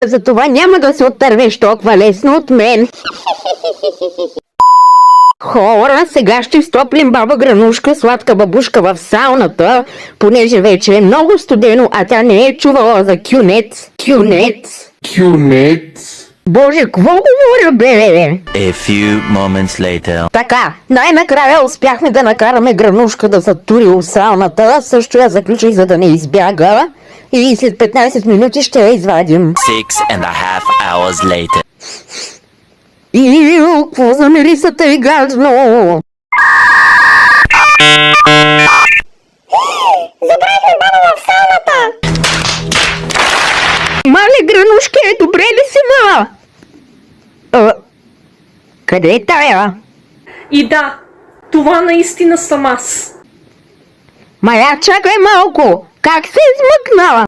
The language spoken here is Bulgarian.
Затова няма да се отървеш толкова лесно от мен. Хора, сега ще стоплим баба Гранушка, сладка бабушка в сауната, понеже вече е много студено, а тя не е чувала за кюнец. Кюнец. Боже, какво говоря, бе? A few moments later. Така, най-накрая успяхме да накараме Гранушка да затури у сауната, също я заключих, за да не избяга, и след 15 минути ще я извадим. 6.5 hours later. Иу, какво за мирисата и гадно! Забравихме баба в сауната! Мале, Гранушке, добре ли си, ма? Къде е тая? И да, това наистина съм аз. Мая, чакай малко! Как се измъкнала?